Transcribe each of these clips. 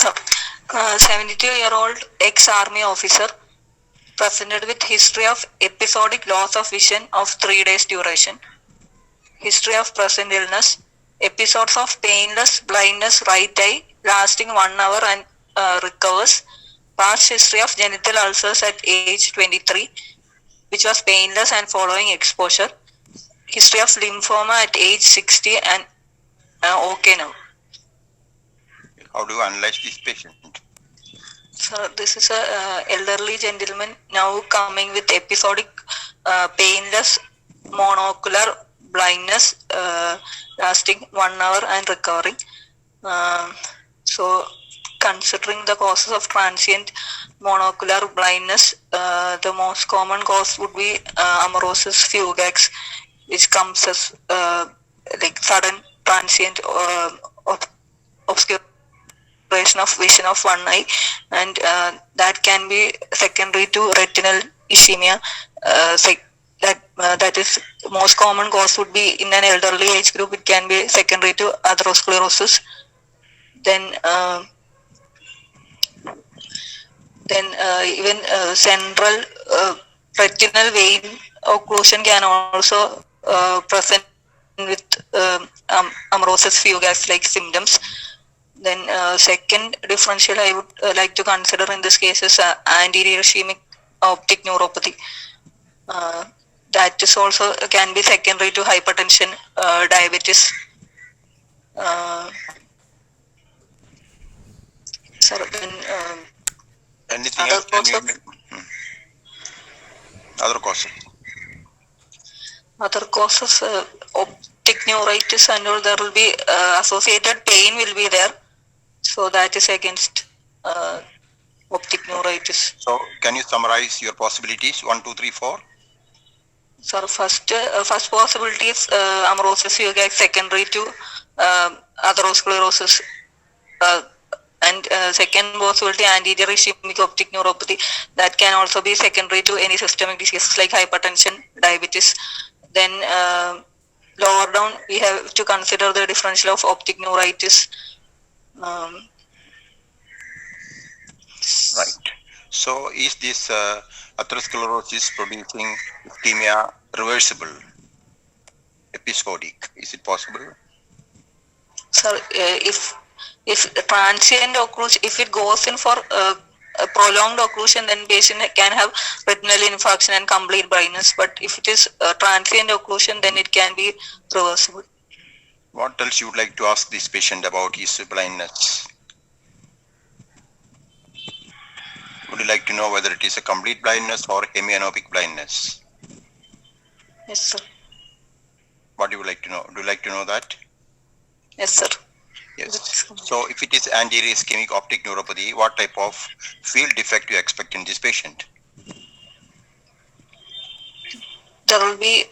72-year-old ex-army officer presented with history of episodic loss of vision of 3 days duration. History of present illness, episodes of painless blindness right eye lasting 1 hour and recovers. Past history of genital ulcers at age 23, which was painless and following exposure. History of lymphoma at age 60 and okay now. How do you analyze this patient? So this is a elderly gentleman now coming with episodic painless monocular blindness lasting 1 hour and recovering. So considering the causes of transient monocular blindness, the most common cause would be amaurosis fugax, which comes as like sudden transient obscuration of vision of one eye, and that can be secondary to retinal ischemia. That is most common cause would be in an elderly age group. It can be secondary to atherosclerosis. Then even central retinal vein occlusion can also present with amaurosis fugax like symptoms. Then second differential I would like to consider in this case is anterior ischemic optic neuropathy. That is also can be secondary to hypertension, diabetes. Anything else? Other causes? Other causes, optic neuritis and all, there will be associated pain will be there. So that is against optic neuritis. So can you summarize your possibilities? 1, 2, 3, 4? So first possibility is amaurosis fugax secondary to atherosclerosis. And second possibility, anterior ischemic optic neuropathy, that can also be secondary to any systemic diseases like hypertension, diabetes. Then lower down, we have to consider the differential of optic neuritis. Right. So is this atherosclerosis producing ischemia reversible, episodic? Is it possible? So if transient occlusion, if it goes in for a prolonged occlusion, then patient can have retinal infarction and complete blindness. But if it is transient occlusion, then it can be reversible. What else you would like to ask this patient about his blindness? Would you like to know whether it is a complete blindness or hemianopic blindness? Yes, sir. What do you like to know? Do you like to know that? Yes, sir. Yes. So if it is anterior ischemic optic neuropathy, what type of field defect you expect in this patient? There will be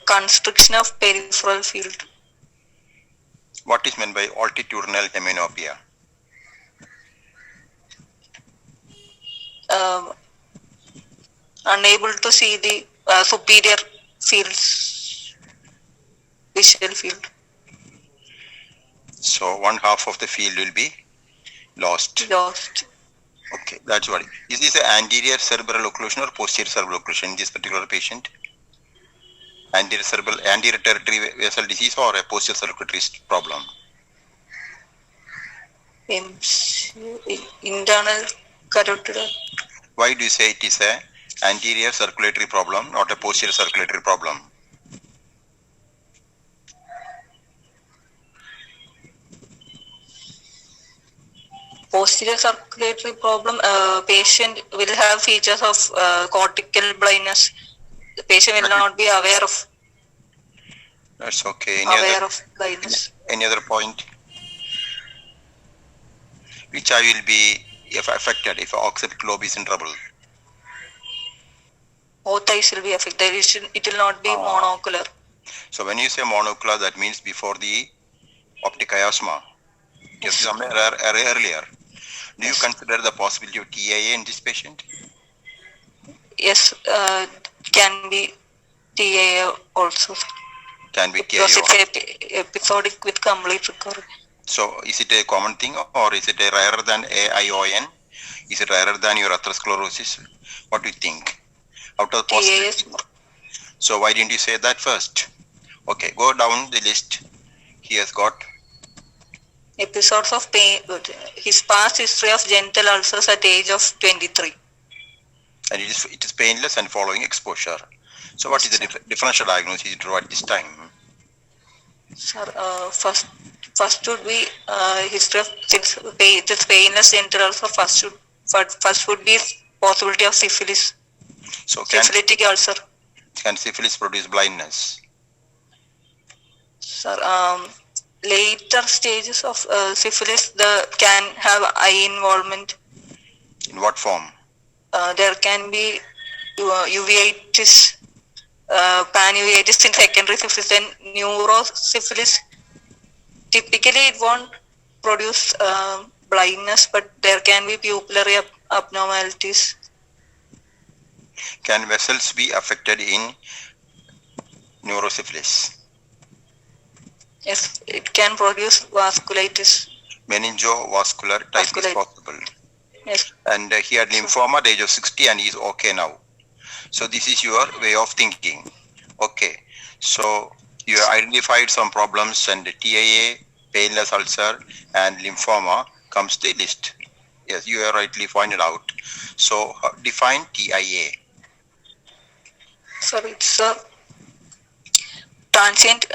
constriction of peripheral field. What is meant by altitudinal hemianopia? Unable to see the superior fields, visual field. So one half of the field will be lost. Okay, that's what. Is this an anterior cerebral occlusion or posterior cerebral occlusion in this particular patient? Anterior tertiary vessel disease or a posterior circulatory problem? Internal carotid. Why do you say it is a anterior circulatory problem, not a posterior circulatory problem? Posterior circulatory problem, patient will have features of cortical blindness. The patient will not be aware of. That's okay. Of blindness. Any other point? Which eye will be affected if occipital lobe is in trouble? Both eyes will be affected. It will not be monocular. So when you say monocular, that means before the optic chiasma. Yes. Somewhere earlier. Do you consider the possibility of TIA in this patient? Yes, can be TIA also. Can be TIA. Because it's episodic with complete recovery. So is it a common thing or is it a rarer than AION? Is it rarer than your atherosclerosis? What do you think? Out of the possibility. So why didn't you say that first? Okay, go down the list. He has got episodes of pain. His past history of genital ulcers at age of 23. And it is painless and following exposure. So what is the differential diagnosis you draw at this time? Sir, first would be history of this painless genital ulcer. First would be possibility of syphilis. So syphilitic ulcer. Can syphilis produce blindness? Sir, later stages of syphilis can have eye involvement. In what form? There can be uveitis, panuveitis in secondary syphilis, and neurosyphilis. Typically, it won't produce blindness, but there can be pupillary abnormalities. Can vessels be affected in neurosyphilis? Yes, it can produce vasculitis. Meningovascular type is possible. Yes. And he had lymphoma at the age of 60 and he is okay now. So this is your way of thinking. Okay. So you identified some problems and TIA, painless ulcer and lymphoma comes to the list. Yes, you have rightly pointed out. So define TIA. So it's a transient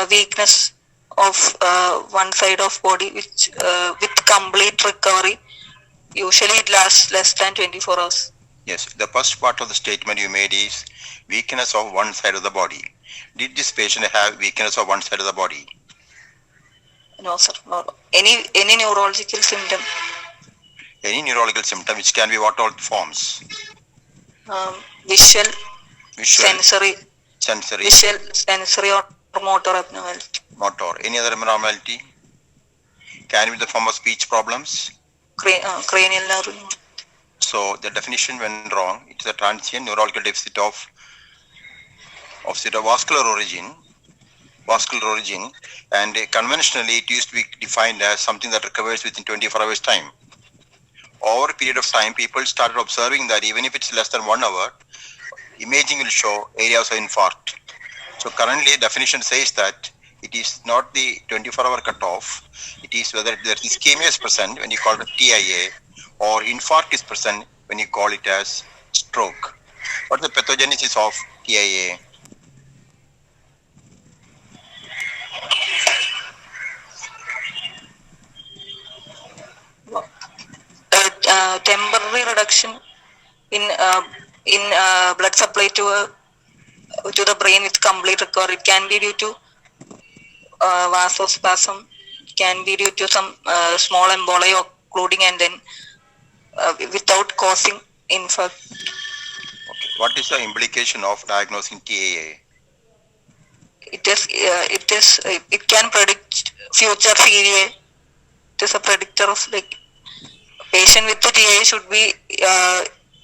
weakness of one side of body which with complete recovery. Usually it lasts less than 24 hours. Yes, the first part of the statement you made is weakness of one side of the body. Did this patient have weakness of one side of the body? No, sir. No. Any neurological symptom. Any neurological symptom, which can be what all forms? Visual, sensory, visual, sensory or motor abnormality. Motor. Any other abnormality? Can be the form of speech problems? Cranial nerve. So the definition went wrong. It is a transient neurological deficit of vascular origin, and conventionally it used to be defined as something that recovers within 24 hours time. Over a period of time, people started observing that even if it's less than 1 hour, imaging will show areas of infarct. So currently definition says that it is not the 24-hour cutoff. It is whether there is ischemia is present when you call it TIA or infarct is present when you call it as stroke. What is the pathogenesis of TIA? Temporary reduction in blood supply to the brain with complete recovery. It can be due to vasospasm, can be due to some small emboli occluding and then without causing infarct. Okay. What is the implication of diagnosing TIA? It can predict future CVA. It is a predictor of patient with the TIA should be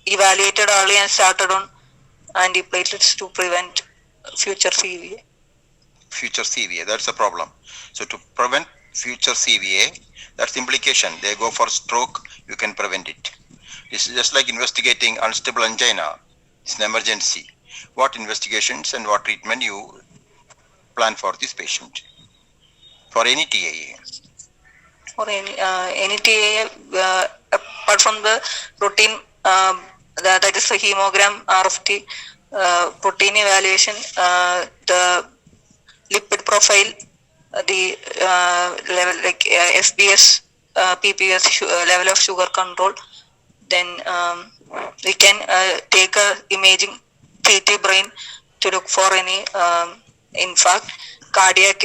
evaluated early and started on antiplatelets to prevent future CVA. Future CVA, that's the problem. So to prevent future CVA, that's the implication. They go for stroke, you can prevent it. This is just like investigating unstable angina. It's an emergency. What investigations and what treatment you plan for this patient? For any TIA? For any TIA, apart from the routine, that is the hemogram, RFT, protein evaluation, the lipid profile, the level SBS, PPS level of sugar control. Then we can take a imaging CT brain to look for any infarct, cardiac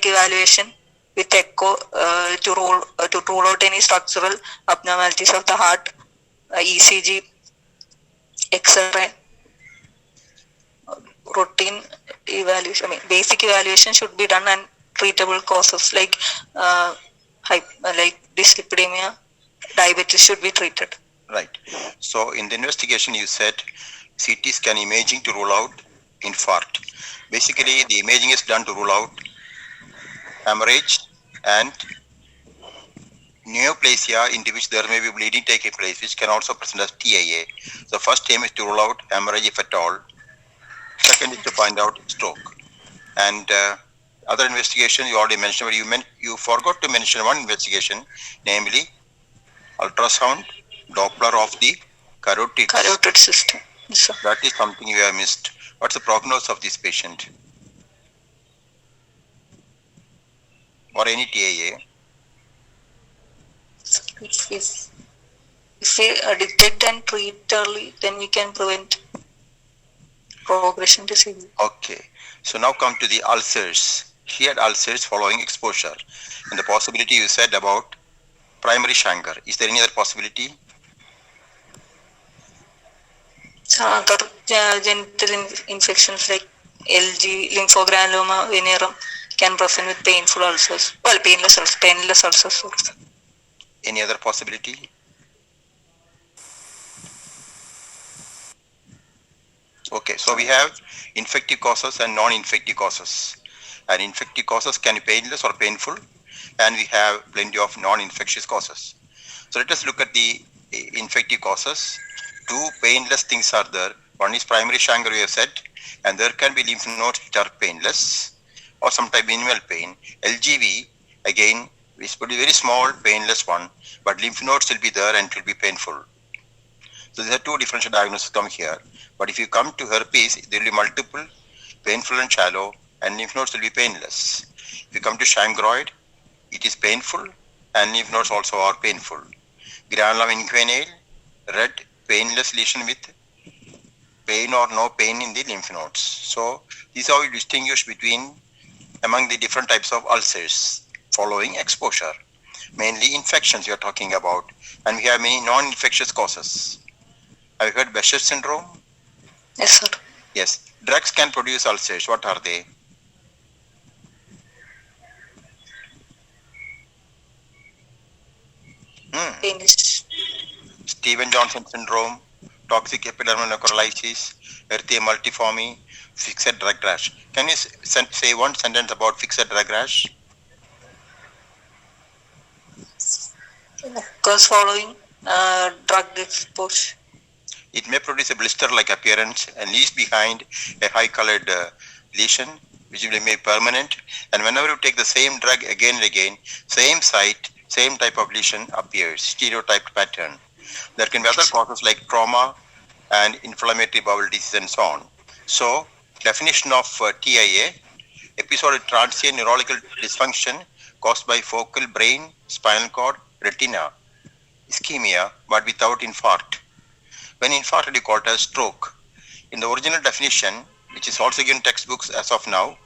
evaluation with echo to rule out any structural abnormalities of the heart, ECG, X-ray. Routine evaluation, basic evaluation should be done, and treatable causes like dyslipidemia, diabetes should be treated. Right. So in the investigation you said CT scan imaging to rule out infarct. Basically the imaging is done to rule out hemorrhage and neoplasia into which there may be bleeding taking place, which can also present as TIA. The first aim is to rule out hemorrhage if at all. Second is to find out stroke. And other investigation you already mentioned, but you forgot to mention one investigation, namely ultrasound, Doppler of the carotid. Carotid system. Yes, sir. That is something you have missed. What's the prognosis of this patient? Or any TIA? If we detect and treat early, then we can prevent progression to severe. Okay. So now come to the ulcers. She had ulcers following exposure. And the possibility you said about primary chancre. Is there any other possibility? Other genital infections like LG, lymphogranuloma, venereum can present with painful ulcers. Well, painless ulcers also. Any other possibility? Okay, so we have infective causes and non-infective causes. And infective causes can be painless or painful, and we have plenty of non-infectious causes. So let us look at the infective causes. Two painless things are there. One is primary chancre, we have said, and there can be lymph nodes which are painless or sometimes minimal pain. LGV, again, is very small, painless one, but lymph nodes will be there and it will be painful. So there are two differential diagnoses come here. But if you come to herpes, there will be multiple, painful and shallow, and lymph nodes will be painless. If you come to chancroid, it is painful and lymph nodes also are painful. Granuloma inguinale, red, painless lesion with pain or no pain in the lymph nodes. So this is how we distinguish between among the different types of ulcers following exposure. Mainly infections we are talking about, and we have many non-infectious causes. Have you heard Behçet syndrome? Yes, sir. Yes. Drugs can produce ulcers. What are they? Stevens-Johnson syndrome, toxic epidermal necrolysis, erythema multiforme, fixed drug rash. Can you say one sentence about fixed drug rash? Because following drug exposure. It may produce a blister-like appearance and leaves behind a high-colored lesion, which will be permanent. And whenever you take the same drug again and again, same site, same type of lesion appears, stereotyped pattern. There can be other causes like trauma and inflammatory bowel disease and so on. So, definition of TIA, episodic transient neurological dysfunction caused by focal brain, spinal cord, retina, ischemia, but without infarct. When infarct is called as stroke. In the original definition, which is also given in textbooks as of now,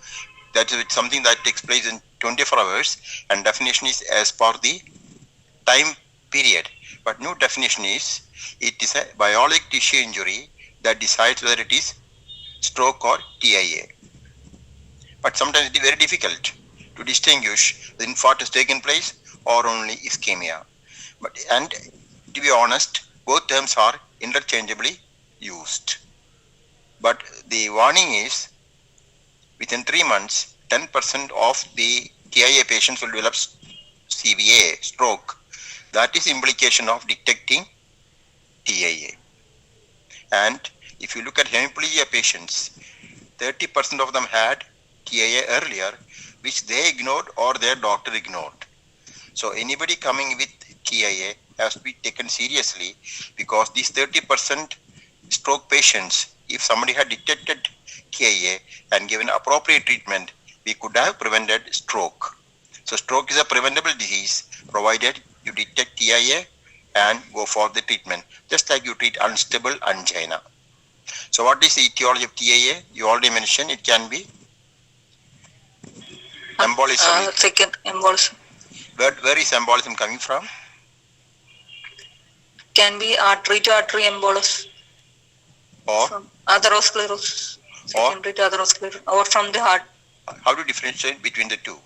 that is something that takes place in 24 hours, and definition is as per the time period. But new definition is, it is a biologic tissue injury that decides whether it is stroke or TIA. But sometimes it is very difficult to distinguish the infarct has taken place or only ischemia. And to be honest, both terms are interchangeably used. But the warning is, within 3 months, 10% of the TIA patients will develop CVA, stroke. That is implication of detecting TIA. And if you look at hemiplegia patients, 30% of them had TIA earlier, which they ignored or their doctor ignored. So anybody coming with TIA has to be taken seriously, because these 30% stroke patients, if somebody had detected TIA and given appropriate treatment, we could have prevented stroke. So stroke is a preventable disease provided you detect TIA and go for the treatment, just like you treat unstable angina. So what is the etiology of TIA? You already mentioned it can be embolism. Second, embolism. Where is embolism coming from? Can be artery to artery embolus. Or from atherosclerosis. Secondary to atherosclerosis. Or from the heart. How do you differentiate between the two?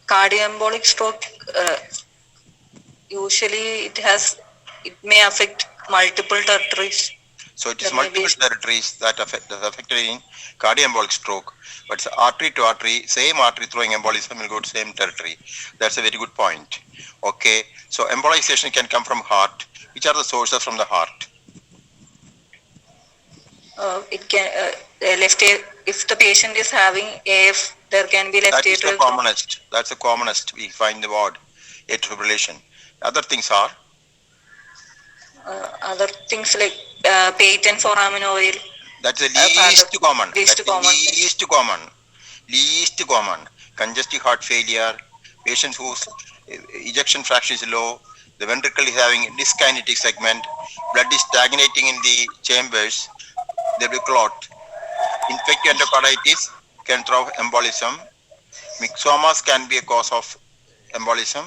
Cardioembolic stroke, usually it may affect multiple arteries. So it is There may be- multiple territories that affected in cardioembolic stroke. But it's artery to artery, same artery throwing embolism will go to same territory. That's a very good point. Okay, so embolization can come from heart. Which are the sources from the heart? It can left if the patient is having AF, there can be left That is the atrial commonest. That's the commonest. We find the word atrial fibrillation. Other things are other things like patent foramen oil. that's the least common. Least That's common. the least common. Least common. Congestive heart failure. Patients whose ejection fraction is low. The ventricle is having dyskinetic segment. Blood is stagnating in the chambers. There will be clot. Infective endocarditis can throw embolism. Myxomas can be a cause of embolism.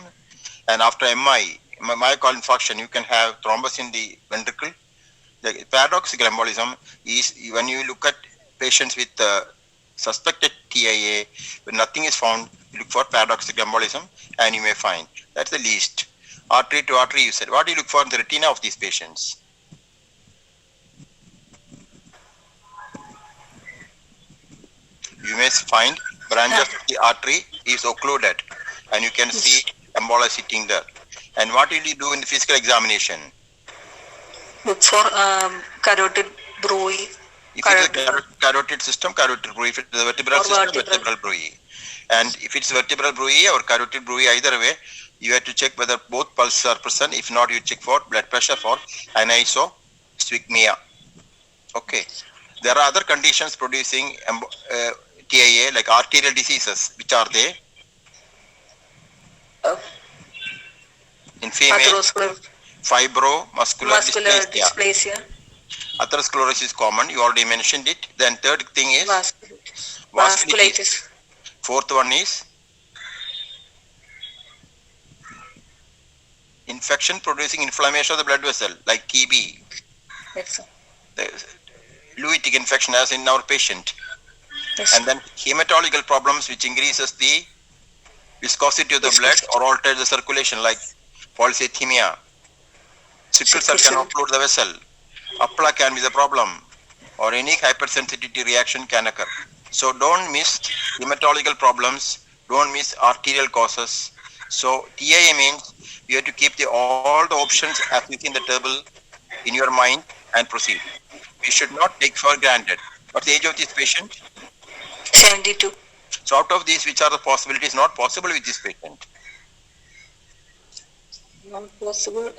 And after MI, myocardial infarction, you can have thrombus in the ventricle. The paradoxical embolism is when you look at patients with suspected TIA, when nothing is found, you look for paradoxical embolism and you may find. That's the least. Artery to artery, you said. What do you look for in the retina of these patients? You may find branches of the artery is occluded and you can see embolus sitting there. And what will you do in the physical examination? Look for carotid bruit. If it is a carotid system, carotid bruit. If it is a vertebral system, vertebral bruit. And if it's vertebral bruit or carotid bruit, either way, you have to check whether both pulses are present. If not, you check for blood pressure for anisosphygmia. Okay. There are other conditions producing TIA like arterial diseases. Which are they? In female, fibromuscular dysplasia. Atherosclerosis is common. You already mentioned it. Then third thing is vasculitis. Fourth one is infection producing inflammation of the blood vessel like TB. Yes, sir. Lewitic infection as in our patient. Yes. And then hematological problems which increases the viscosity of the blood or alters the circulation like polycythemia. Sickle cell can occlude the vessel. Appla can be the problem or any hypersensitivity reaction can occur. So don't miss hematological problems, don't miss arterial causes. So TIA means you have to keep all the options as within the table in your mind and proceed. We should not take for granted. What's the age of this patient? 72. So out of these, which are the possibilities not possible with this patient? Not possible.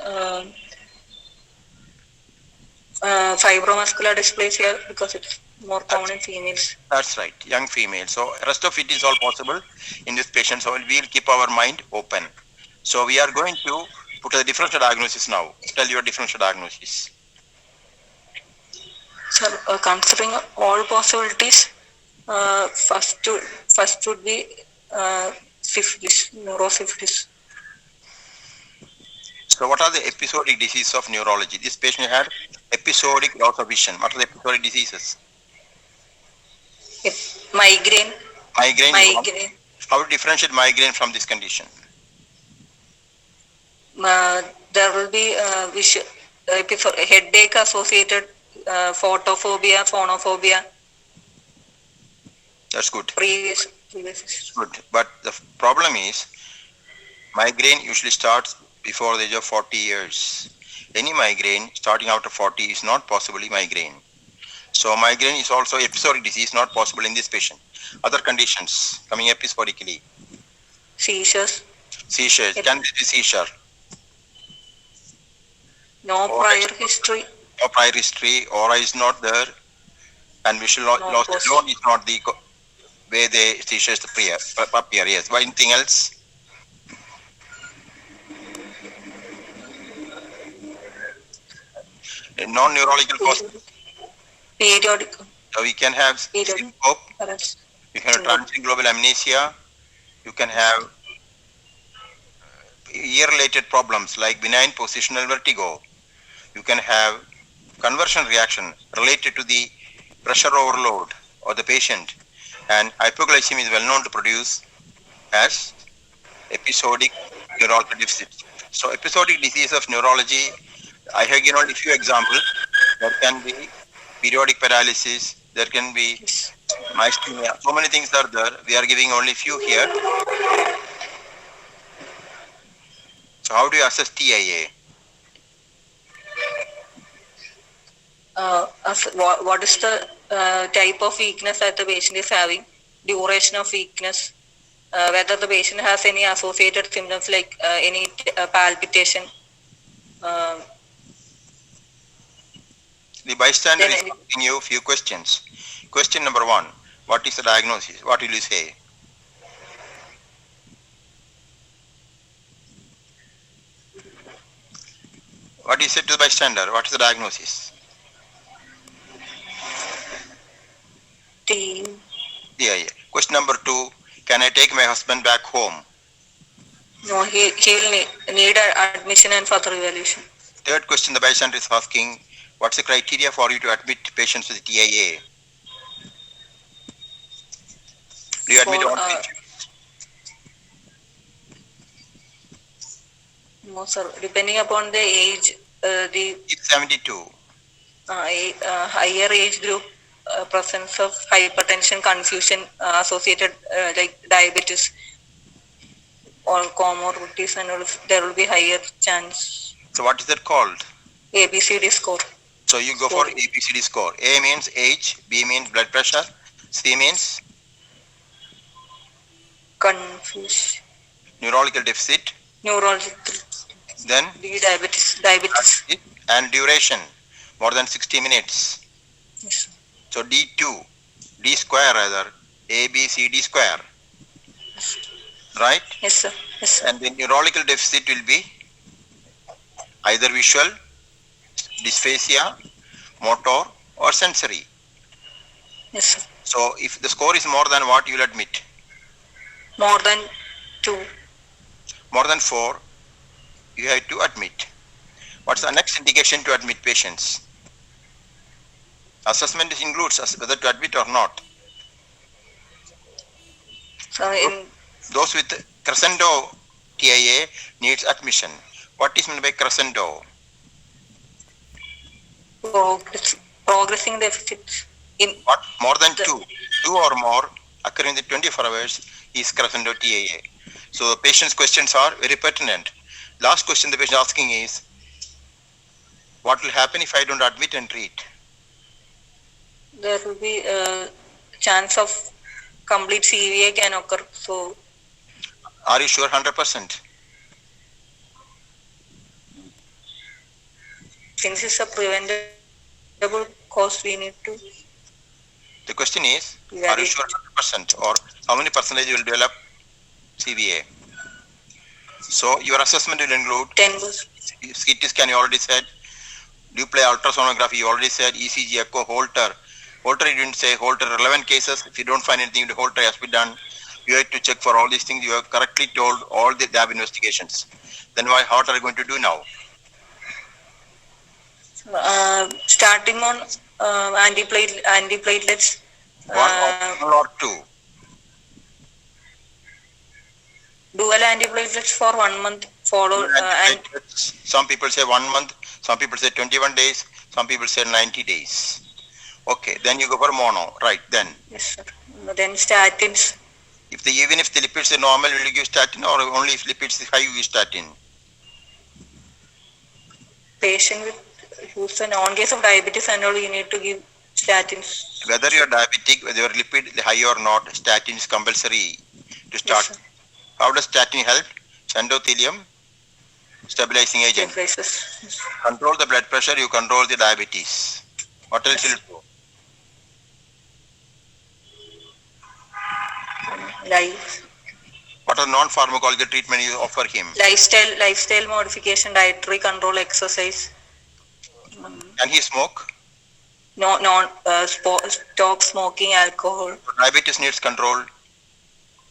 Fibromuscular dysplasia because it's more common in females. That's right, young female. So rest of it is all possible in this patient. So we'll keep our mind open. So we are going to put a differential diagnosis now. Tell your differential diagnosis. Sir, considering all possibilities, first would be syphilis, neurosyphilis. So what are the episodic diseases of neurology? This patient had episodic loss of vision. What are the episodic diseases? Migraine. Migraine. How to differentiate migraine from this condition? There will be headache associated photophobia, phonophobia. That's good. Previous. Good. But the problem is migraine usually starts before the age of 40 years. Any migraine starting after 40 is not possibly migraine. So migraine is also episodic disease, not possible in this patient. Other conditions coming episodically. Seizures. Can be seizure. No prior history. No prior history. Aura is not there. And visual loss alone is not the way the seizures appear. Yes. But anything else? Non-neurological causes. Periodic. So we can have syncope. You can have transient global amnesia. You can have ear-related problems like benign positional vertigo. You can have conversion reaction related to the pressure overload of the patient. And hypoglycemia is well known to produce as episodic neurological deficit. So episodic disease of neurology, I have given only a few examples. There can be periodic paralysis. There can be Yes. myasthenia. So many things are there. We are giving only few here. So how do you assess TIA? What is the type of weakness that the patient is having, duration of weakness, whether the patient has any associated symptoms like any palpitation. The bystander Then is asking you a few questions. Question number 1. What is the diagnosis? What will you say? What do you say to the bystander? What is the diagnosis? TIA. Question number 2. Can I take my husband back home? No, he'll need admission and further evaluation. Third question the bystander is asking, what's the criteria for you to admit patients with TIA? Do you admit all patients? No, sir. Depending upon the age, It's 72. Higher age group, presence of hypertension, confusion associated like diabetes or comorbidities, and all, there will be higher chance. So what is that called? ABCD score. So you go for ABCD score. A means age, B means blood pressure, C means Confusion. neurological deficit, Neurological. then D diabetes. and duration more than 60 minutes. Yes. So D2, D square rather, ABCD square. Right? Yes, sir. Yes, sir. And the neurological deficit will be either visual, dysphasia, motor or sensory. Yes, sir. So if the score is more than what, you will admit? More than 2. More than 4, you have to admit. What's the next indication to admit patients? Assessment includes whether to admit or not. So in Those with crescendo TIA needs admission. What is meant by crescendo? progressing deficits in What more than 2 or more occurring in the 24 hours is crescendo TIA. So the patient's questions are very pertinent. Last question the patient asking is, what will happen if I don't admit and treat? there will be a chance of complete CVA can occur. So Are you sure 100%? since it's a preventable cause, we need to. The question is, are you sure 100% or how many percentage you will develop CVA? So your assessment will include 10%. CT scan, you already said. Do you play ultrasonography? You already said. ECG, echo, Holter. Holter, you didn't say. Holter, relevant cases. If you don't find anything, the Holter has to be done. You have to check for all these things. You have correctly told all the lab investigations. Then what are you going to do now? Starting on antiplatelets. One or two? Dual antiplatelets for 1 month followed. And Some people say 1 month. Some people say 21 days. Some people say 90 days. Okay, then you go for mono. Right, then. yes, sir. Then statins. Even if the lipids are normal, will you give statin, or only if lipids are high, you give statin? Patient with who's a non-case of diabetes and all, you need to give statins. Whether you are diabetic, whether your lipid high or not, statin is compulsory to start. Yes, How does statin help? Endothelium stabilizing agent. Yes. Control the blood pressure, you control the diabetes. What else will you do? What are non-pharmacological treatment you offer him? Lifestyle modification, dietary control, exercise. Can he smoke? Stop smoking, alcohol. Diabetes needs control.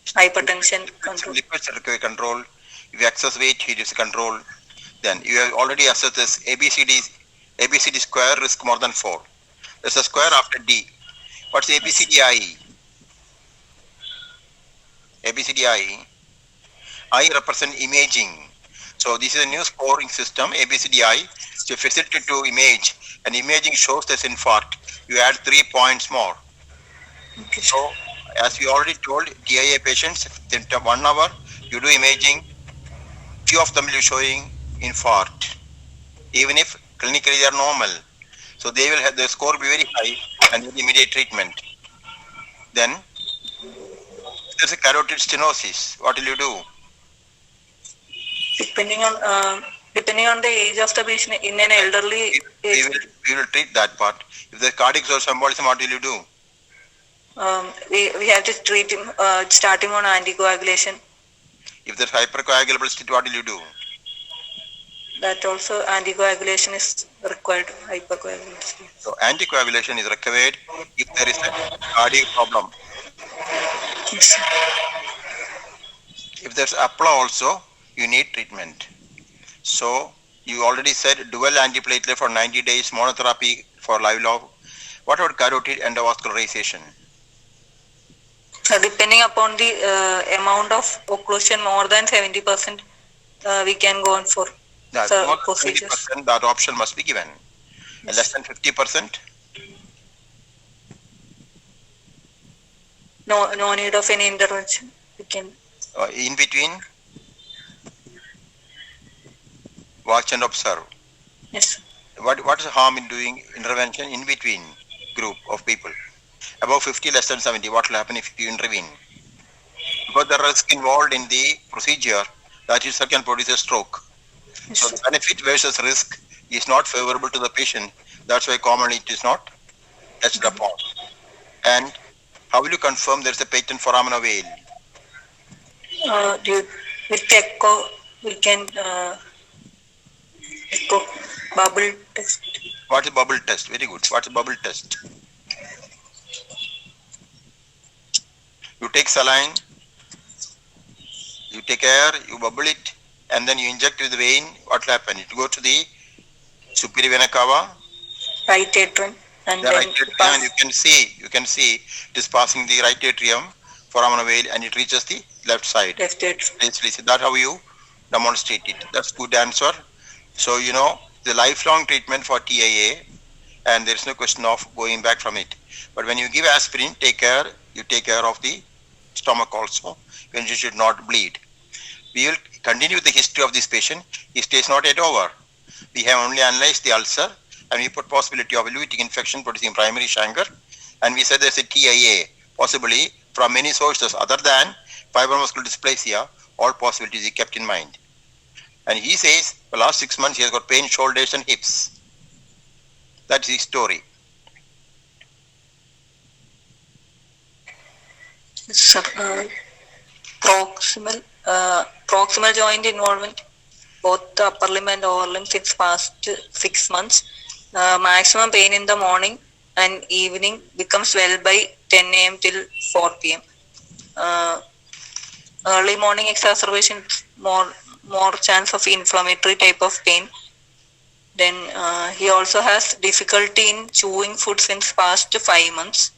Hypertension control. Lipids require control. If you excess weight, he needs control. Then you have already assessed this ABCD square risk more than 4. There's a square after D. What's ABCDI? ABCDI. I represent imaging. So this is a new scoring system, ABCDI. So facility to image and imaging shows this infarct, you add 3 points more. Okay. So, as we already told, TIA patients, in 1 hour, you do imaging, few of them will be showing infarct, even if clinically they are normal. So they will have the score be very high and with immediate treatment. Then there's a carotid stenosis. What will you do? Depending on the age of the patient, in an elderly age, We will treat that part. If there's cardiac source embolism, what will you do? we have to treat him, start him on anticoagulation. If there's hypercoagulable state, what will you do? That also anticoagulation is required, hypercoagulation. So anticoagulation is required if there is a cardiac problem. Yes. If there's APLA also, you need treatment. So you already said dual antiplatelet for 90 days, monotherapy for live log. What about carotid endovascularization? Depending upon the amount of occlusion, more than 70%, we can go on for More than procedures. 20%, that option must be given. Yes. Less than 50%, no need of any intervention. We can. in between, watch and observe. Yes. What is the harm in doing intervention in between group of people? Above 50, less than 70, what will happen if you intervene? Because the risk involved in the procedure, that is, can produce a stroke. Yes. So the benefit versus risk is not favorable to the patient. That's why commonly it is not touched upon. And how will you confirm there is a patent foramen vein? With echo, we can echo bubble test. What is bubble test? Very good. What is bubble test? You take saline, you take air, you bubble it, and then you inject with the vein. What will happen? It will go to the superior vena cava, Right atrium, and the then right atrium, and you can see it is passing the right atrium, foramen vein, and it reaches the left side. left atrium. That's how you demonstrate it. That's good answer. So you know the lifelong treatment for TIA, and there is no question of going back from it. But when you give aspirin, you take care of the stomach also, when you should not bleed. We will continue the history of this patient. His stay is not yet over. We have only analyzed the ulcer, and we put possibility of elutic infection producing primary chancre, and we said there's a TIA, possibly from many sources other than fibromuscular dysplasia. All possibilities he kept in mind. And he says the last 6 months he has got pain, shoulders and hips. That's his story. Sir, proximal joint involvement, both the upper limb and lower limb, since past 6 months. Maximum pain in the morning and evening, becomes well by 10 a.m. till 4 p.m. Early morning exacerbation, more chance of inflammatory type of pain. Then he also has difficulty in chewing food since past 5 months.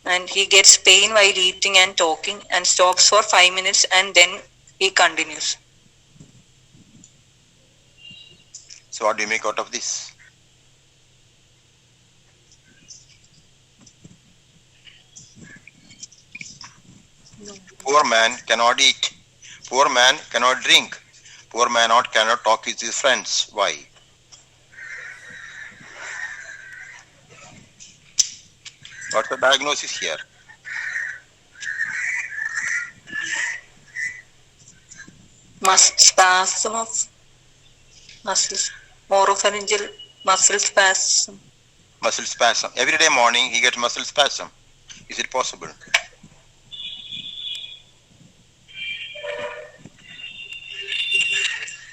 And he gets pain while eating and talking, and stops for 5 minutes and then he continues. So what do you make out of this? No. Poor man cannot eat. Poor man cannot drink. Poor man cannot talk with his friends. Why? What's the diagnosis here? Spasm of muscles, oropharyngeal muscle spasm. Muscle spasm. Every day morning he gets muscle spasm. Is it possible?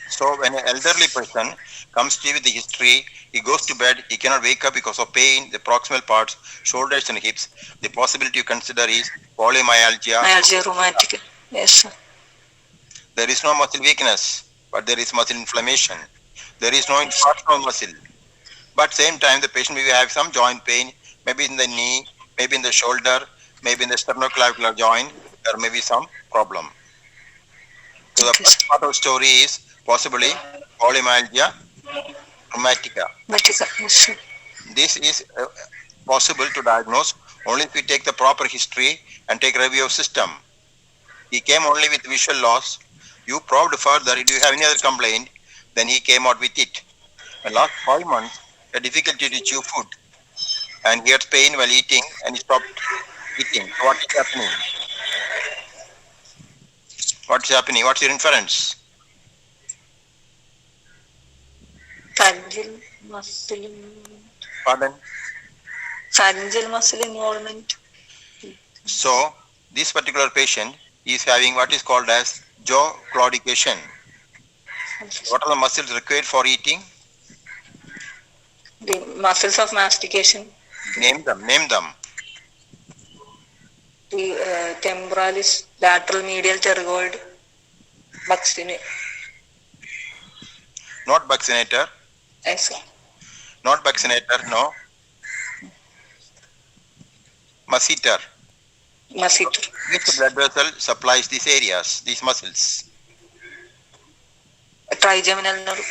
So when an elderly person comes to you with the history, he goes to bed, he cannot wake up because of pain, the proximal parts, shoulders and hips. The possibility you consider is polymyalgia. Myalgia rheumatica. Yes, sir. There is no muscle weakness, but there is muscle inflammation. There is no infarction of muscle. But same time, the patient may have some joint pain, maybe in the knee, maybe in the shoulder, maybe in the sternoclavicular joint. There may be some problem. So the first part of the story is possibly polymyalgia, rheumatica. Yes, sir. This is possible to diagnose only if we take the proper history and take review of system. He came only with visual loss. You probed further. Do you have any other complaint? Then he came out with it. In last 5 months, he had difficulty to chew food, and he had pain while eating, and he stopped eating. So what is happening? What's happening? What's your inference? Pharyngeal muscle. Pardon? Pharyngeal muscle involvement. So this particular patient is having what is called as jaw claudication. What are the muscles required for eating? The muscles of mastication. Name them. The temporalis, lateral medial pterygoid, buccinator. Not buccinator. Yes, sir. Not buccinator, no. Masseter. Which blood vessel supplies these areas, these muscles? Trigeminal nerve.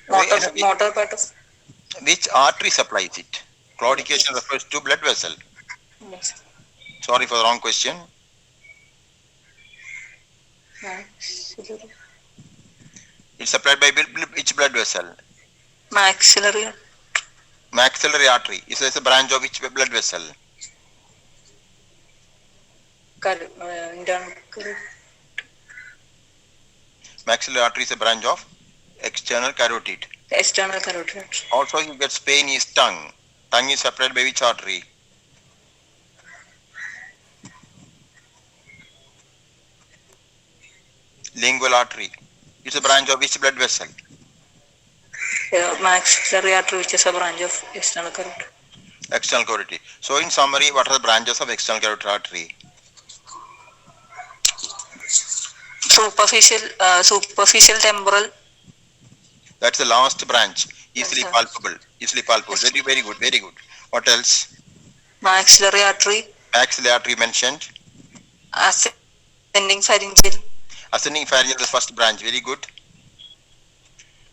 Motor part of. Which artery supplies it? Claudication refers to blood vessel. Yes. Sorry for the wrong question. Maxillary. It's supplied by which blood vessel? Maxillary. Maxillary artery. Is a branch of which blood vessel? Maxillary artery is a branch of external carotid. External carotid. Also, he gets pain in his tongue. Tongue is supplied by which artery? Lingual artery. It's a branch of which blood vessel? Maxillary artery, which is a branch of external carotid. External carotid. So, in summary, what are the branches of external carotid artery? Superficial temporal. That's the last branch. Easily palpable. Very good. What else? Maxillary artery. Maxillary artery mentioned. Ascending pharyngeal. Ascending pharyngeal is the first branch. Very good.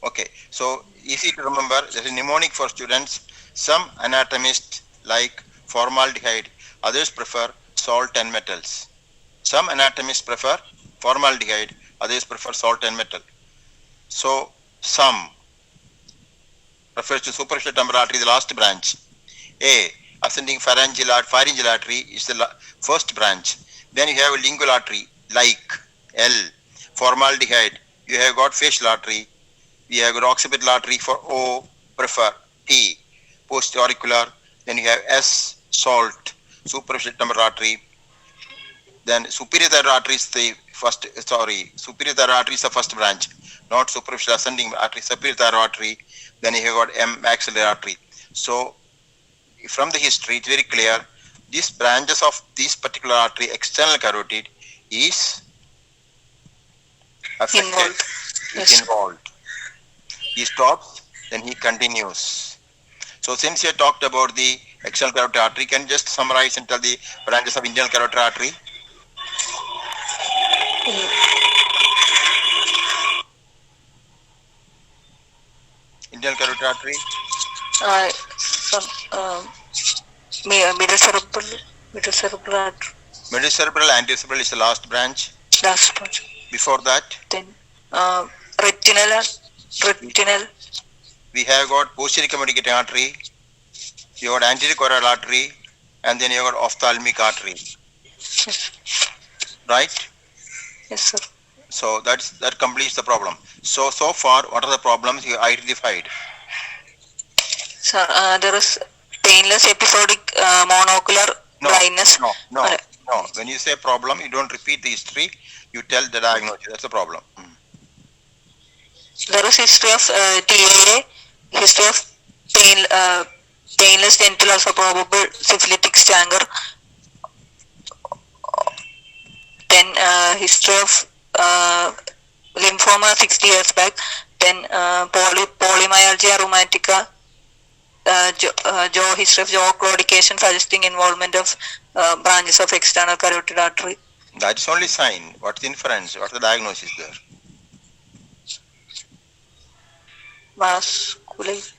Okay. So easy to remember. There is a mnemonic for students. Some anatomists like formaldehyde. Others prefer salt and metals. Some anatomists prefer formaldehyde. Others prefer salt and metal. So some refers to superficial temporal artery, the last branch. A. Ascending pharyngeal artery is the first branch. Then you have a lingual artery like L. Formaldehyde. You have got facial artery. We have got occipital artery for O. Prefer T. Postauricular. Then you have S. Salt. Superficial temporal artery. Then superior thyroid artery is the first. Superior thyroid artery is the first branch. Not superficial ascending artery. Superior thyroid artery. Then you have got M. Maxillary artery. So from the history, it's very clear. These branches of this particular artery, external carotid, is affected. Involved. He stops, then he continues. So since you talked about the external carotid artery, can you just summarize and tell the branches of internal carotid artery? Internal carotid artery? Middle cerebral artery. Middle cerebral, anterior cerebral is the last branch. Before that? Then retinal. We have got posterior communicating artery. You got anterior choroidal artery, and then you got ophthalmic artery. Yes. Right? Yes, sir. So that completes the problem. So far, what are the problems you identified? Sir, there is painless episodic monocular blindness. No. When you say problem, you don't repeat the history. You tell the diagnosis. That's the problem. There is history of TIA, history of painless dental, also probable syphilitic stanger. Then history of lymphoma 60 years back. Then polymyalgia rheumatica. History of jaw claudication suggesting involvement of branches of external carotid artery. That's only sign. What's the inference? What's the diagnosis there? vasculitic.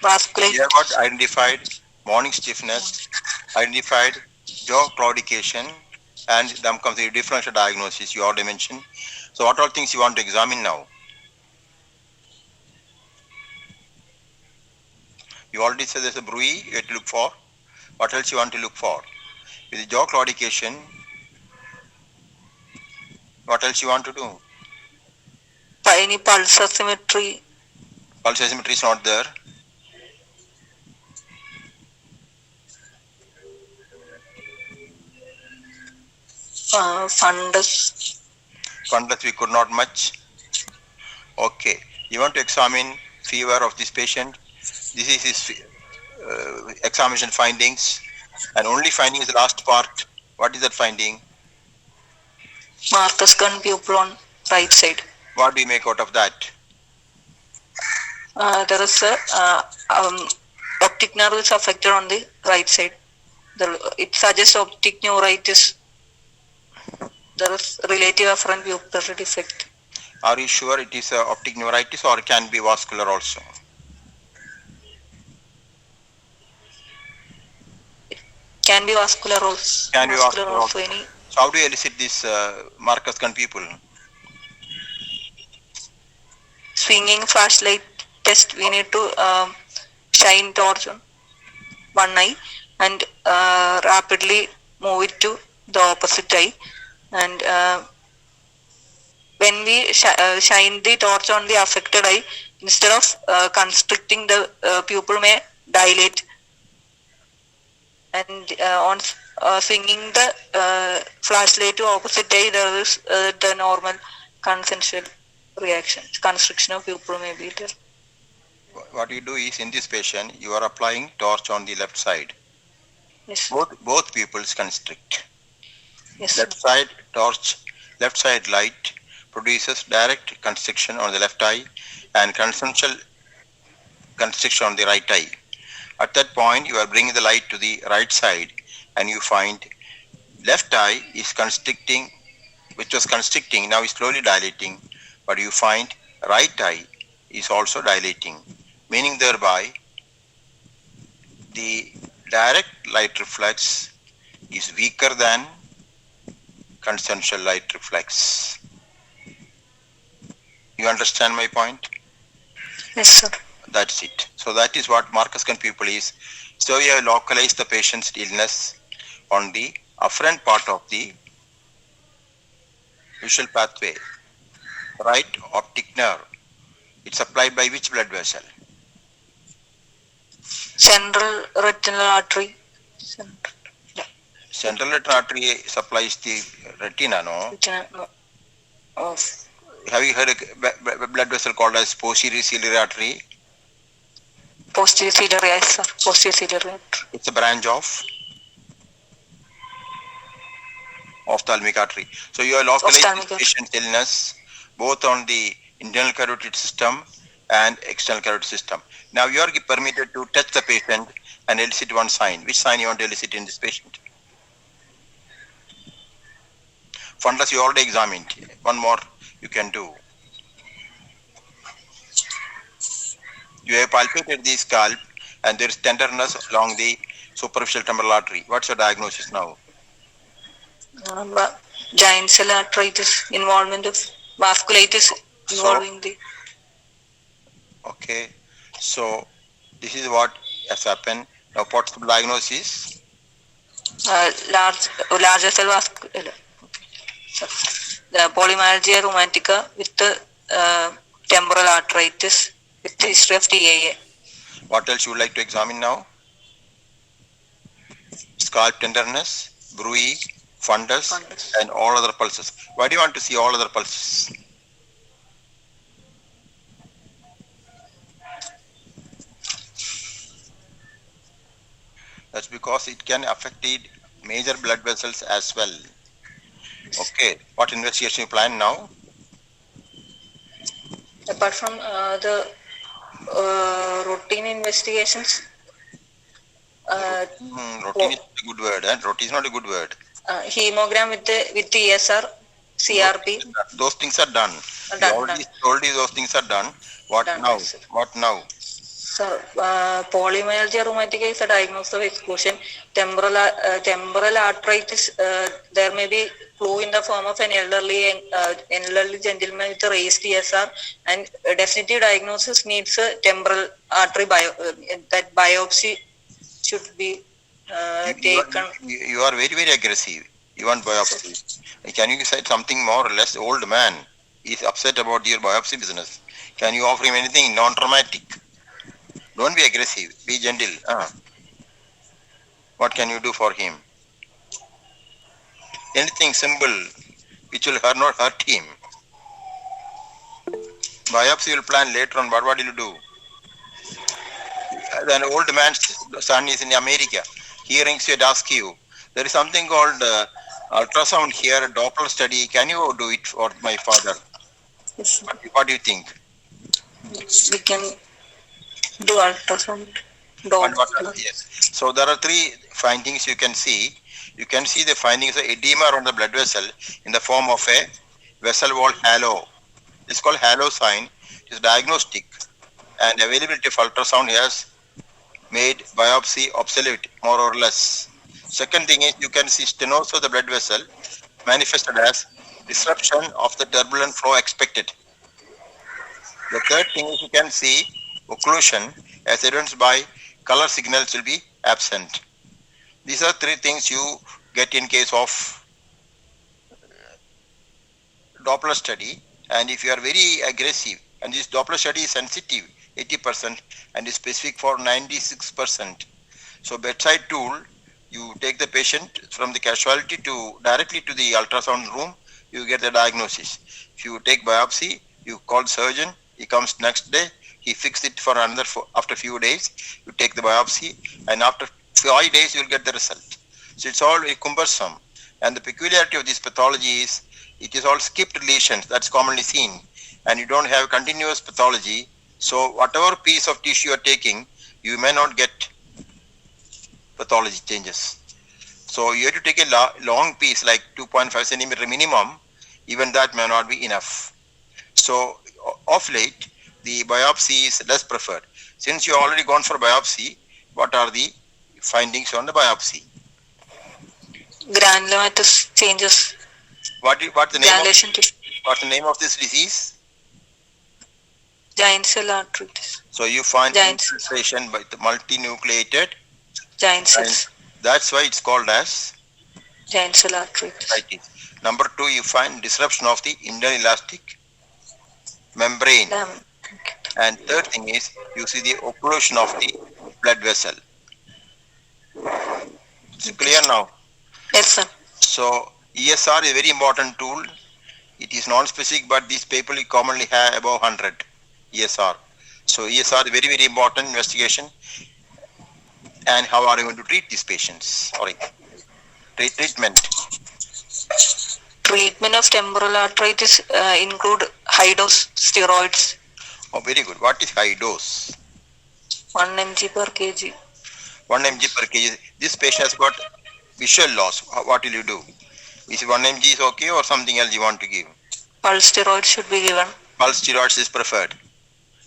You have got identified morning stiffness, identified jaw claudication, and then comes the differential diagnosis you already mentioned. So what all things you want to examine now? You already said there's a bruit you have to look for. What else you want to look for? With the jaw claudication, what else you want to do? Any pulse oximetry. Pulse oximetry is not there. Fundus. Fundus we could not much. Okay. You want to examine fever of this patient. This is his examination findings. And only finding is the last part. What is that finding? Marcus gun pupil on right side. What do you make out of that? There is a optic nerve is affected on the right side. It suggests optic neuritis. There is relative afferent pupillary defect. Are you sure it is optic neuritis or it can be vascular also? It can be vascular also. Can be vascular also. So how do you elicit this Marcus gun pupil? Swinging flashlight test. We need to shine torch on one eye and rapidly move it to the opposite eye. And when we shine the torch on the affected eye, instead of constricting, the pupil may dilate. And on swinging the flashlight to opposite eye, there is the normal consensual reaction. Constriction of pupil may be there. What you do is, in this patient, you are applying torch on the left side. Yes. Both pupils constrict. Yes. Left side torch, left side light produces direct constriction on the left eye and consensual constriction on the right eye. At that point, you are bringing the light to the right side and you find left eye is constricting, which was constricting, now is slowly dilating, but you find right eye is also dilating, meaning thereby the direct light reflex is weaker than consensual light reflex. You understand my point? Yes, sir. That's it. So that is what Marcus gun pupil is. So we have localized the patient's illness on the afferent part of the visual pathway, right optic nerve. It's supplied by which blood vessel? Central retinal artery. Central retinal artery supplies the retina, no? Have you heard a blood vessel called as posterior ciliary artery? Posterior ciliary, yes, sir. Posterior ciliary artery. It's a branch of ophthalmic artery. So you are localizing the patient's illness both on the internal carotid system and external carotid system. Now you are permitted to touch the patient and elicit one sign. Which sign you want to elicit in this patient? Fundus you already examined. One more you can do. You have palpated the scalp and there is tenderness along the superficial temporal artery. What's your diagnosis now? Giant cell arteritis, involvement of vasculitis involving the. Okay, so this is what has happened. Now, what's the diagnosis? Larger cell vascular. The polymyalgia rheumatica with the temporal arteritis with the history of TIA. What else you would like to examine now? Scalp tenderness, bruit, fundus, and all other pulses. Why do you want to see all other pulses? That's because it can affect the major blood vessels as well. Okay, what investigation you plan now? Apart from the routine investigations. Routine is a good word. Routine is not a good word. Hemogram with the ESR CRP. Those things are done. We Done, already done. told you those things are done. What Done, now? yes, sir. What now? So, polymyalgia rheumatica is a diagnosis of exclusion. Temporal arteritis, there may be clue in the form of an elderly gentleman with a raised TSR, and a definitive diagnosis needs a temporal artery that biopsy should be taken. You are very, very aggressive. You want biopsy. Can you say something more or less? Old man is upset about your biopsy business. Can you offer him anything non-traumatic? Don't be aggressive. Be gentle. What can you do for him? Anything simple which will not hurt him. Biopsy will plan later on, but what will you do? An old man's son is in America. He rings you and asks you, there is something called ultrasound here, Doppler study. Can you do it for my father? Yes, What do you think? we can do ultrasound. Yes. So there are three findings you can see. You can see the findings of edema around the blood vessel in the form of a vessel wall halo. It's called halo sign. It is diagnostic, and availability of ultrasound has made biopsy obsolete, more or less. Second thing is you can see stenosis of the blood vessel manifested as disruption of the turbulent flow expected. The third thing is you can see occlusion as evidenced by color signals will be absent. These are three things you get in case of Doppler study, and if you are very aggressive, and this Doppler study is sensitive 80% and is specific for 96%. So bedside tool, you take the patient from the casualty to directly to the ultrasound room, you get the diagnosis. If you take biopsy, you call surgeon, he comes next day, he fixes it for after few days, you take the biopsy, and after 5 days you will get the result. So it's all very cumbersome, and the peculiarity of this pathology is it is all skipped lesions, that's commonly seen, and you don't have continuous pathology. So whatever piece of tissue you are taking, you may not get pathology changes. So you have to take a long piece like 2.5 centimeter minimum, even that may not be enough. So of late, the biopsy is less preferred. Since you already gone for biopsy, what are the findings on the biopsy? Granulomatous changes. What's the name of this disease? Giant cell arteritis. So you find infiltration by the multinucleated giant cells. That's why it's called as giant cell arteritis. Number 2, you find disruption of the interelastic membrane. And third thing is you see the occlusion of the blood vessel. Is it clear now? Yes, sir. So ESR is a very important tool. It is non-specific, but these people commonly have above 100 ESR. So ESR is very, very important investigation. And how are you going to treat these patients? Sorry. Treatment. Treatment of temporal arteritis include high dose steroids. Oh, very good. What is high dose? 1 mg per kg. 1 mg per kg. This patient has got visual loss. What will you do? Is 1 mg is okay or something else you want to give? Pulse steroid should be given. Pulse steroids is preferred.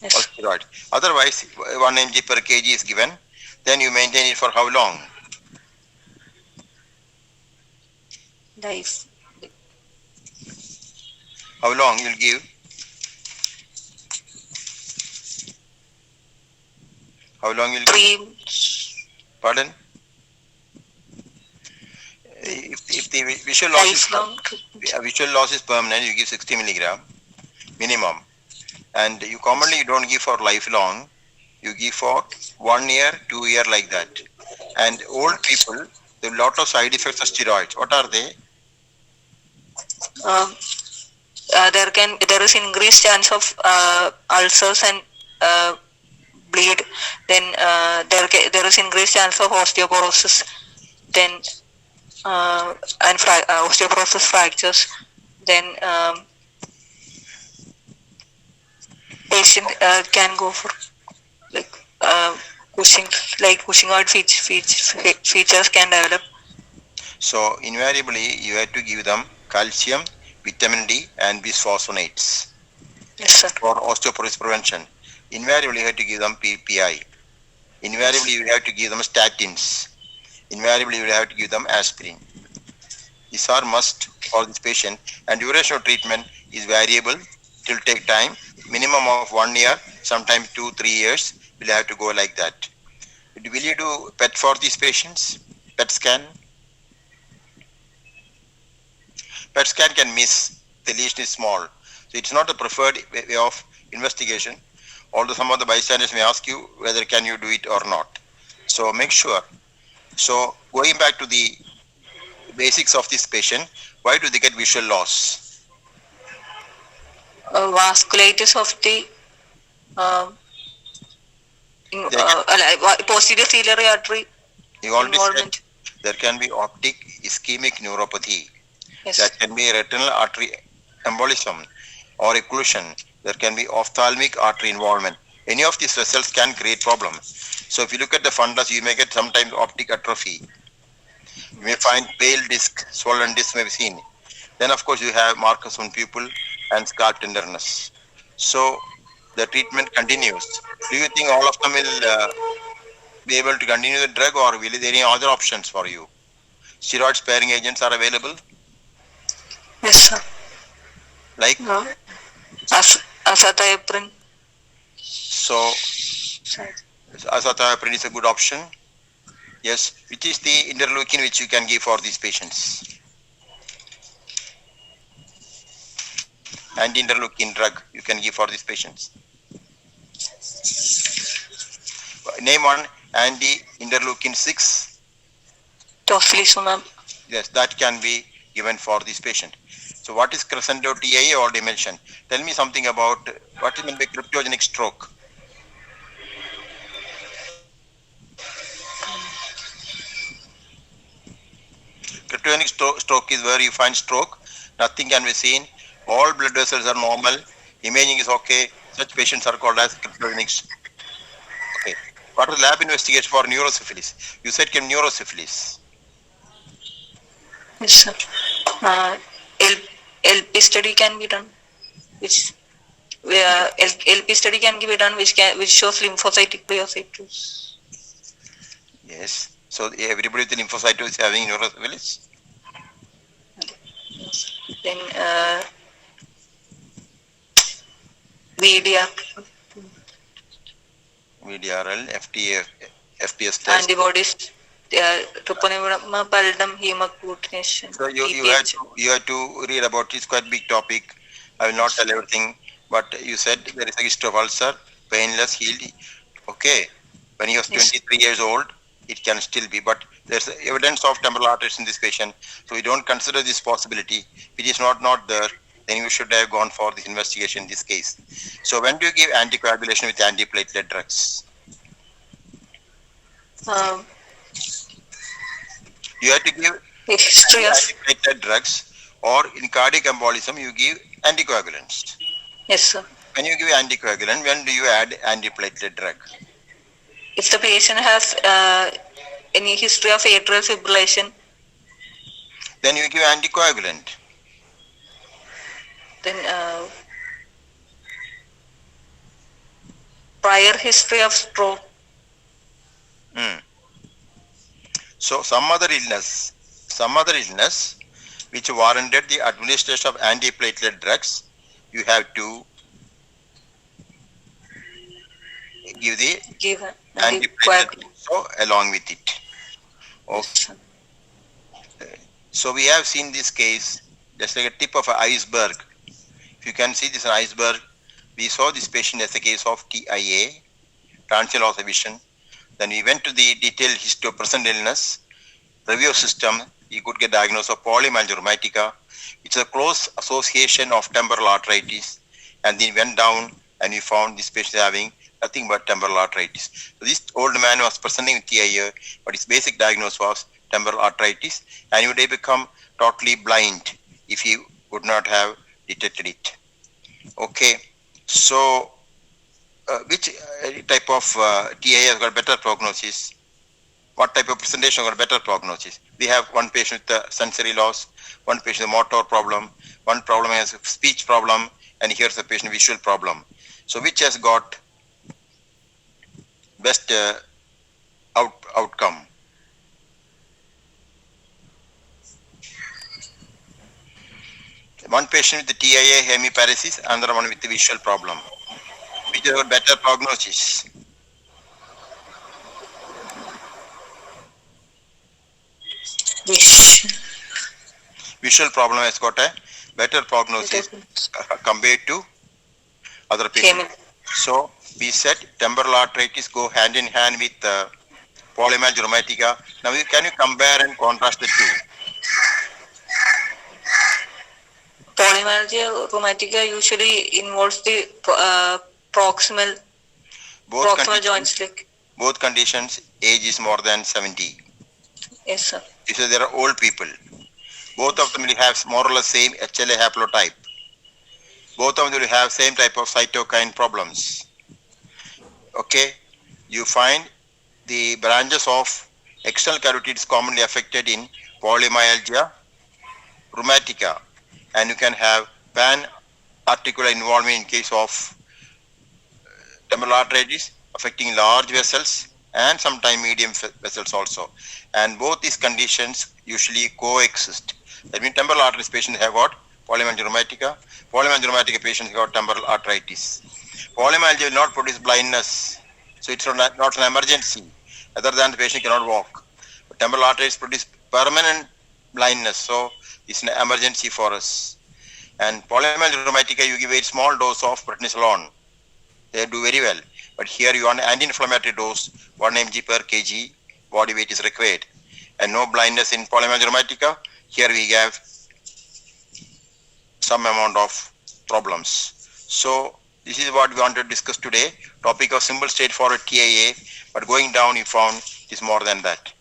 Yes. Pulse steroid. Otherwise, 1 mg per kg is given. Then you maintain it for how long? Life. How long you'll give? How long you'll 3 give? Pardon? If the visual loss is permanent, you give 60 milligram minimum. And you commonly you don't give for lifelong. You give for 1 year, 2 year like that. And old people, there are a lot of side effects of steroids. What are they? There is increased chance of ulcers and bleed. Then there is increased chance of osteoporosis. Then and osteoporosis fractures. Then patient can go for Cushingoid features can develop. So invariably you have to give them calcium, vitamin D, and bisphosphonates. Yes, sir. For osteoporosis prevention, invariably you have to give them PPI. Invariably you have to give them statins. Invariably you have to give them aspirin. These are must for this patient, and duration of treatment is variable. It will take time, minimum of 1 year, sometimes 2-3 years. Will have to go like that. Will you do PET for these patients? PET scan? PET scan can miss. The lesion is small. So it's not the preferred way of investigation. Although some of the bystanders may ask you whether can you do it or not. So make sure. So going back to the basics of this patient, why do they get visual loss? Vasculitis of the posterior ciliary artery You already involvement. said there can be optic ischemic neuropathy. Yes. That can be retinal artery embolism or occlusion. There can be ophthalmic artery involvement. Any of these vessels can create problem. So if you look at the fundus, you may get sometimes optic atrophy. You may find pale disc, swollen disc may be seen. Then of course you have markers on pupil and scalp tenderness. So the treatment continues. Do you think all of them will be able to continue the drug, or will there any other options for you? Steroid sparing agents are available? Yes, sir. Like? Azathioprine. So azathioprine is a good option. Yes. Which is the interleukin which you can give for these patients? Anti-interleukin drug you can give for these patients. Name one. Anti-interleukin 6. Tocilizumab. Yes, that can be given for this patient. So what is crescendo TIA already mentioned? Tell me something about what is meant by cryptogenic stroke. Cryptogenic stroke is where you find stroke, nothing can be seen, all blood vessels are normal, imaging is okay. Such patients are called as cryptogenic. Okay. What is lab investigation for neurosyphilis? You said can neurosyphilis. Yes, sir. LP study can be done, which LP study can be done, which shows lymphocytic pleocytosis. Yes. So everybody with lymphocytosis is having neurosyphilis. Then VDRL, FPS test. Antibodies. Treponema pallidum hemagglutination. So you have to read about it. It's quite big topic. I will not tell everything, but you said there is a history of ulcer, painless, healed. Okay, when he was 23 years old, it can still be, but there's evidence of temporal arteries in this patient, so we don't consider this possibility. If it is not there, then you should have gone for this investigation in this case. So when do you give anticoagulation with antiplatelet drugs? You have to give antiplatelet drugs, or in cardiac embolism you give anticoagulants. Yes, sir. When you give anticoagulant, when do you add antiplatelet drug? If the patient has any history of atrial fibrillation, then you give anticoagulant. Then prior history of stroke. So some other illness which warranted the administration of antiplatelet drugs, you have to give the antiplatelet so along with it. Okay. So we have seen this case just like a tip of an iceberg. If you can see this iceberg, we saw this patient as a case of TIA, transient loss of vision. Then we went to the detailed history of present illness, review system. He could get diagnosed of polymyalgia rheumatica. It's a close association of temporal arteritis, and then went down and we found this patient having nothing but temporal arteritis. So this old man was presenting with TIA, but his basic diagnosis was temporal arteritis, and he would have become totally blind if he would not have detected it. Okay, so which type of TIA has got better prognosis? What type of presentation got better prognosis? We have one patient with sensory loss, one patient with motor problem, one problem has speech problem, and here's a patient visual problem. So which has got best outcome? One patient with the TIA hemiparesis, another one with the visual problem. Which has got better prognosis? Visual problem has got a better prognosis compared to other patients. So we said temporal arteritis go hand in hand with polymyalgia rheumatica. Now can you compare and contrast the two? Polymyalgia rheumatica usually involves the proximal joints. Both conditions, age is more than 70. Yes, sir. So there are old people. Both of them will have more or less same HLA haplotype. Both of them will have same type of cytokine problems. Okay, you find the branches of external carotids commonly affected in polymyalgia rheumatica, and you can have pan-articular involvement in case of temporal arteritis affecting large vessels and sometimes medium vessels also. And both these conditions usually coexist. That means temporal arteries patients have got polymyalgia rheumatica. Polymyalgia rheumatica patients have got temporal arteritis. Polymyalgia will not produce blindness, so it's not an emergency. Other than the patient cannot walk. But temporal arteritis produce permanent blindness, so it's an emergency for us. And polymyalgia rheumatica, you give a small dose of prednisolone. They do very well. But here you want anti-inflammatory dose, 1 mg per kg, body weight is required. And no blindness in polymyalgia rheumatica. Here we have some amount of problems. So this is what we want to discuss today. Topic of simple straightforward TIA, but going down you found it is more than that.